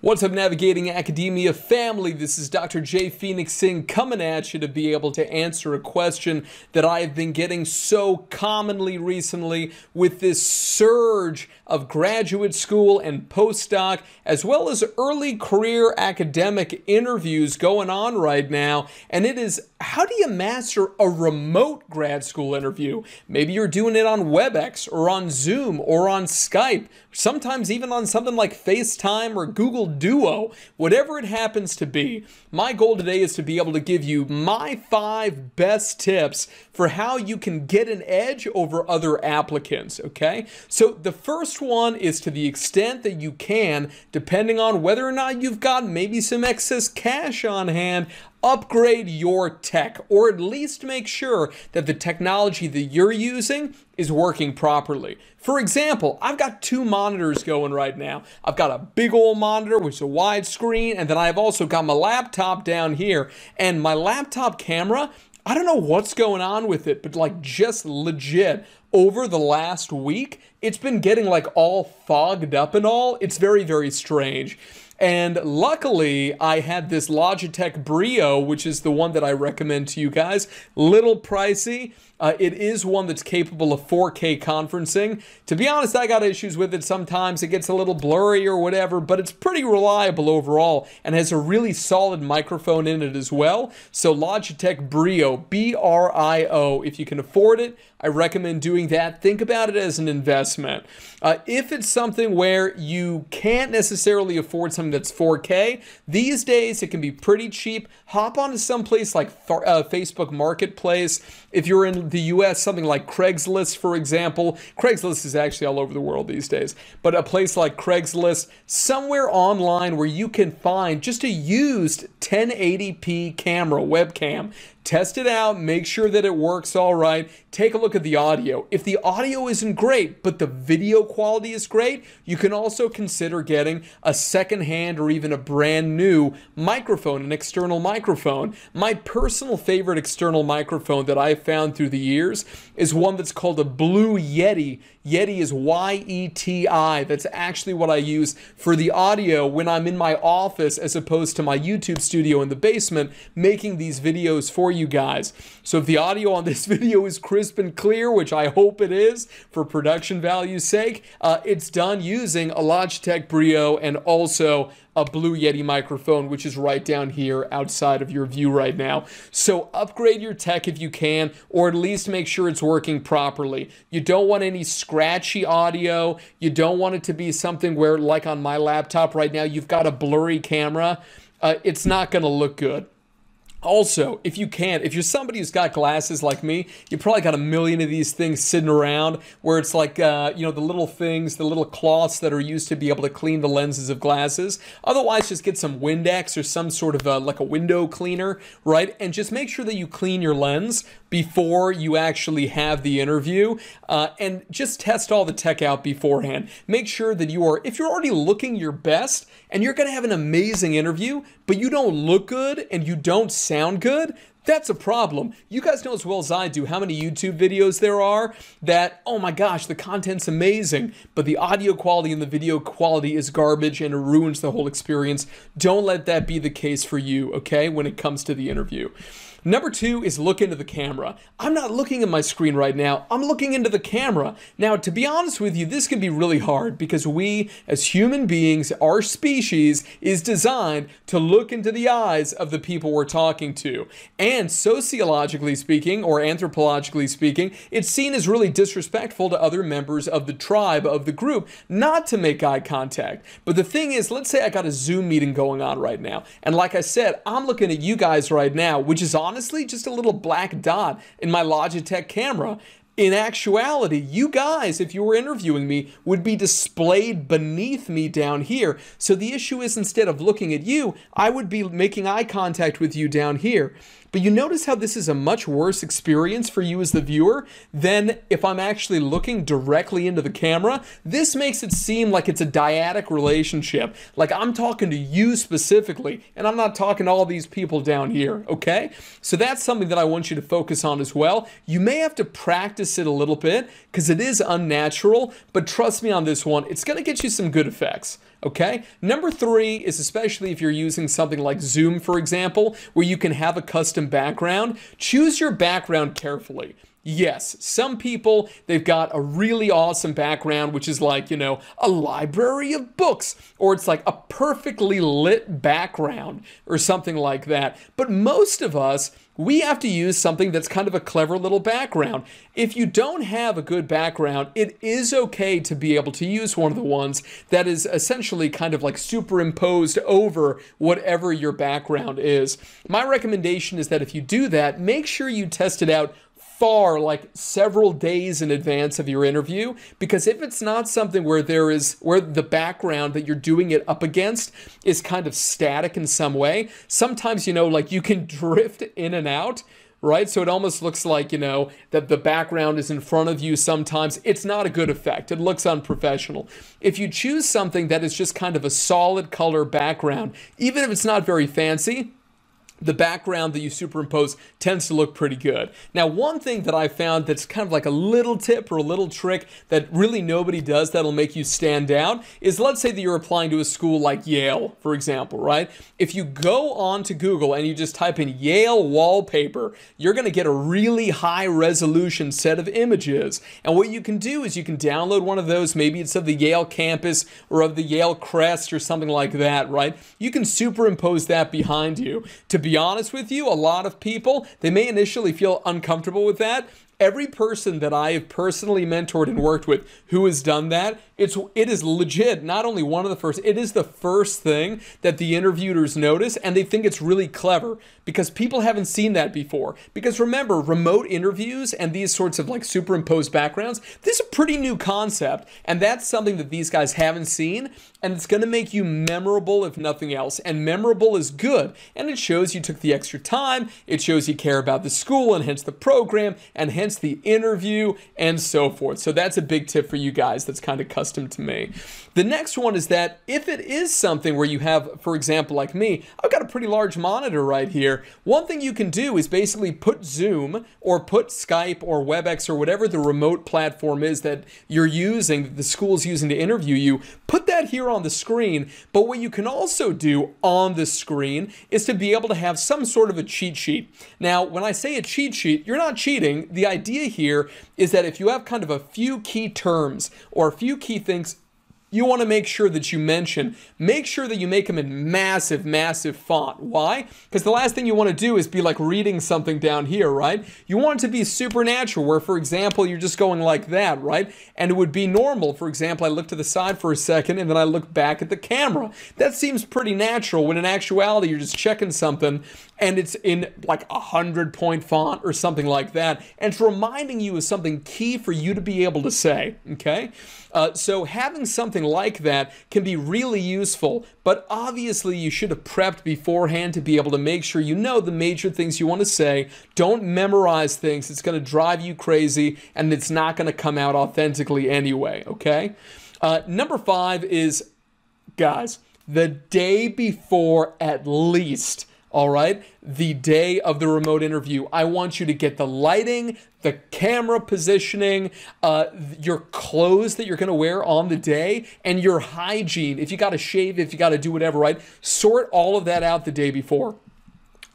What's up, Navigating Academia family? This is Dr. J. Phoenix Singh coming at you to be able to answer a question that I have been getting so commonly recently with this surge of graduate school and postdoc, as well as early career academic interviews going on right now. And it is, how do you master a remote grad school interview? Maybe you're doing it on WebEx or on Zoom or on Skype, sometimes even on something like FaceTime or Google Duo, whatever it happens to be. My goal today is to be able to give you my 5 best tips for how you can get an edge over other applicants, okay? So the first one is, to the extent that you can, depending on whether or not you've got maybe some excess cash on hand, upgrade your tech, or at least make sure that the technology that you're using is working properly. For example, I've got 2 monitors going right now. I've got a big old monitor, which is a wide screen, and then I've also got my laptop down here. And my laptop camera, I don't know what's going on with it, but like just legit, over the last week, it's been getting like all fogged up and all. It's very, very strange. And luckily, I had this Logitech Brio, which is the one that I recommend to you guys. Little pricey. It is one that's capable of 4K conferencing. To be honest, I got issues with it sometimes. It gets a little blurry or whatever, but it's pretty reliable overall and has a really solid microphone in it as well. So Logitech Brio, B-R-I-O. If you can afford it, I recommend doing that. Think about it as an investment. If it's something where you can't necessarily afford something that's 4K, these days it can be pretty cheap. Hop onto some place like Facebook Marketplace. If you're in the US, something like Craigslist, for example. Craigslist is actually all over the world these days. But a place like Craigslist, somewhere online where you can find just a used 1080p camera, webcam. Test it out, make sure that it works all right. Take a look at the audio. If the audio isn't great, but the video quality is great, you can also consider getting a secondhand or even a brand new microphone, an external microphone. My personal favorite external microphone that I've found through the years is one that's called a Blue Yeti. Yeti is Y-E-T-I. That's actually what I use for the audio when I'm in my office as opposed to my YouTube studio in the basement making these videos for you guys. So if the audio on this video is crisp and clear, which I hope it is for production value's sake, it's done using a Logitech Brio and also a Blue Yeti microphone, which is right down here outside of your view right now. So upgrade your tech if you can, or at least make sure it's working properly. You don't want any scratchy audio. You don't want it to be something where, like on my laptop right now, you've got a blurry camera. It's not going to look good. Also, if you can, if you're somebody who's got glasses like me, you probably got a million of these things sitting around where it's like, you know, the little things, the little cloths that are used to be able to clean the lenses of glasses. Otherwise, just get some Windex or some sort of like a window cleaner, right? And just make sure that you clean your lens before you actually have the interview, and just test all the tech out beforehand. Make sure that you are, if you're already looking your best and you're going to have an amazing interview, but you don't look good and you don't sound good, that's a problem. You guys know as well as I do how many YouTube videos there are that, oh my gosh, the content's amazing, but the audio quality and the video quality is garbage and it ruins the whole experience. Don't let that be the case for you, okay, when it comes to the interview. Number 2 is look into the camera. I'm not looking at my screen right now. I'm looking into the camera. Now, to be honest with you, this can be really hard because we, as human beings, our species is designed to look into the eyes of the people we're talking to. And sociologically speaking, or anthropologically speaking, it's seen as really disrespectful to other members of the tribe, of the group, not to make eye contact. But the thing is, let's say I got a Zoom meeting going on right now. And like I said, I'm looking at you guys right now, which is honestly just a little black dot in my Logitech camera. In actuality, you guys, if you were interviewing me, would be displayed beneath me down here. So the issue is, instead of looking at you, I would be making eye contact with you down here. But you notice how this is a much worse experience for you as the viewer than if I'm actually looking directly into the camera. This makes it seem like it's a dyadic relationship, like I'm talking to you specifically, and I'm not talking to all these people down here, okay? So that's something that I want you to focus on as well. You may have to practice practice it a little bit because it is unnatural, but trust me on this one, it's going to get you some good effects. Okay? Number 3 is, especially if you're using something like Zoom, for example, where you can have a custom background, choose your background carefully. Yes, some people, they've got a really awesome background, which is like, you know, a library of books, or it's like a perfectly lit background or something like that. But most of us, we have to use something that's kind of a clever little background. If you don't have a good background, it is okay to be able to use one of the ones that is essentially kind of like superimposed over whatever your background is. My recommendation is that if you do that, make sure you test it out like several days in advance of your interview, because if it's not something where the background that you're doing it up against is kind of static in some way, sometimes, you know, like you can drift in and out, right? So it almost looks like, you know, that the background is in front of you sometimes. It's not a good effect. It looks unprofessional. If you choose something that is just kind of a solid color background, even if it's not very fancy, the background that you superimpose tends to look pretty good. Now, one thing that I found that's kind of like a little tip or a little trick that really nobody does that'll make you stand out is, let's say that you're applying to a school like Yale, for example, right? If you go on to Google and you just type in Yale wallpaper, you're going to get a really high resolution set of images. And what you can do is you can download one of those. Maybe it's of the Yale campus or of the Yale crest or something like that, right? You can superimpose that behind you. To be honest with you, a lot of people, they may initially feel uncomfortable with that. Every person that I have personally mentored and worked with who has done that, it is legit, not only one of the first, it is the first thing that the interviewers notice, and they think it's really clever because people haven't seen that before. Because remember, remote interviews and these sorts of like superimposed backgrounds, this is a pretty new concept, and that's something that these guys haven't seen, and it's going to make you memorable if nothing else. And memorable is good, and it shows you took the extra time, it shows you care about the school and hence the program and hence the interview and so forth. So that's a big tip for you guys that's kind of custom to me. The next one is that if it is something where you have, for example, like me, I've got a pretty large monitor right here. One thing you can do is basically put Zoom or put Skype or WebEx or whatever the remote platform is that you're using, that the school's using to interview you, put that here on the screen. But what you can also do on the screen is to be able to have some sort of a cheat sheet. Now, when I say a cheat sheet, you're not cheating. The idea here is that if you have kind of a few key terms or a few key things you want to make sure that you mention, make sure that you make them in massive, massive font. Why? Because the last thing you want to do is be like reading something down here, right? You want it to be supernatural, where, for example, you're just going like that, right? And it would be normal. For example, I look to the side for a second and then I look back at the camera. That seems pretty natural, when in actuality you're just checking something and it's in like 100-point font or something like that. And it's reminding you of something key for you to be able to say, okay? So having something like that can be really useful, but obviously you should have prepped beforehand to be able to make sure you know the major things you want to say. Don't memorize things. It's going to drive you crazy and it's not going to come out authentically anyway, okay? Number 5 is, guys, the day before at least. All right, the day of the remote interview, I want you to get the lighting, the camera positioning, your clothes that you're going to wear on the day, and your hygiene. If you got to shave, if you got to do whatever, right? Sort all of that out the day before.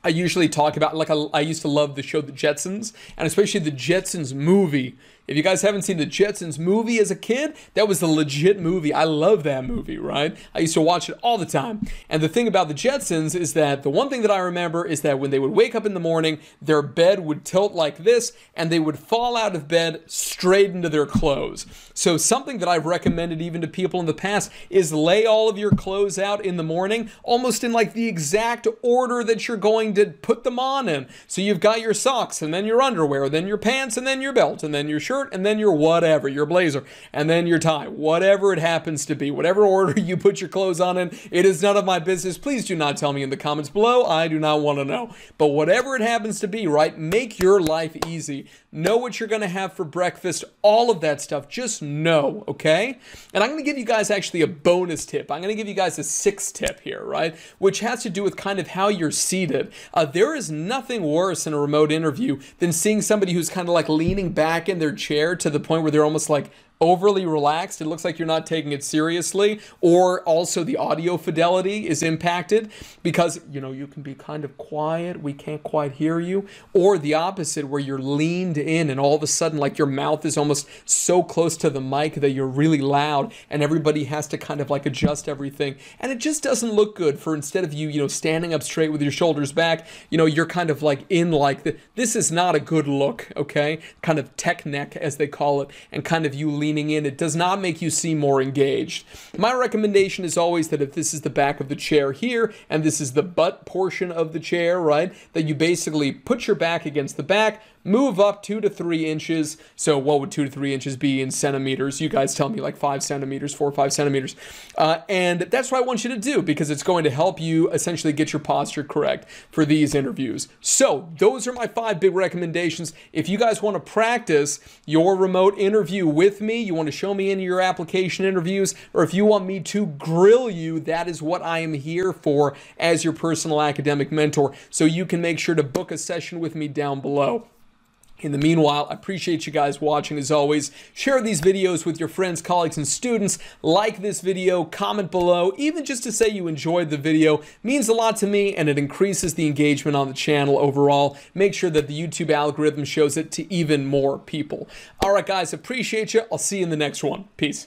I usually talk about, like, I used to love the show The Jetsons, and especially the Jetsons movie. If you guys haven't seen the Jetsons movie as a kid, that was the legit movie. I love that movie, right? I used to watch it all the time. And the thing about the Jetsons is that the one thing that I remember is that when they would wake up in the morning, their bed would tilt like this, and they would fall out of bed straight into their clothes. So something that I've recommended even to people in the past is lay all of your clothes out in the morning, almost in like the exact order that you're going to put them on in. So you've got your socks, and then your underwear, then your pants, and then your belt, and then your shirt, shirt, and then your whatever, your blazer, and then your tie, whatever it happens to be, whatever order you put your clothes on in, it is none of my business. Please do not tell me in the comments below. I do not want to know. But whatever it happens to be, right, make your life easy. Know what you're going to have for breakfast, all of that stuff. Just know, okay? And I'm going to give you guys actually a bonus tip. I'm going to give you guys a sixth tip here, right? Which has to do with kind of how you're seated. There is nothing worse in a remote interview than seeing somebody who's kind of like leaning back in their chair to the point where they're almost like overly relaxed. It looks like you're not taking it seriously, or also the audio fidelity is impacted because, you know, you can be kind of quiet, we can't quite hear you, or the opposite where you're leaned in and all of a sudden like your mouth is almost so close to the mic that you're really loud and everybody has to kind of like adjust everything, and it just doesn't look good. For instead of you know, standing up straight with your shoulders back, you know, you're kind of like in like this is not a good look, okay? Kind of tech neck as they call it, and kind of you leaning in, it does not make you seem more engaged. My recommendation is always that if this is the back of the chair here, and this is the butt portion of the chair, right, that you basically put your back against the back, move up 2 to 3 inches. So what would 2 to 3 inches be in centimeters? You guys tell me, like 5 centimeters, 4 or 5 centimeters. And that's what I want you to do, because it's going to help you essentially get your posture correct for these interviews. So those are my 5 big recommendations. If you guys want to practice your remote interview with me, you want to show me in your application interviews, or if you want me to grill you, that is what I am here for as your personal academic mentor. So you can make sure to book a session with me down below. In the meanwhile, I appreciate you guys watching as always. Share these videos with your friends, colleagues, and students. Like this video, comment below, even just to say you enjoyed the video. Means a lot to me, and it increases the engagement on the channel overall. Make sure that the YouTube algorithm shows it to even more people. All right, guys, appreciate you. I'll see you in the next one. Peace.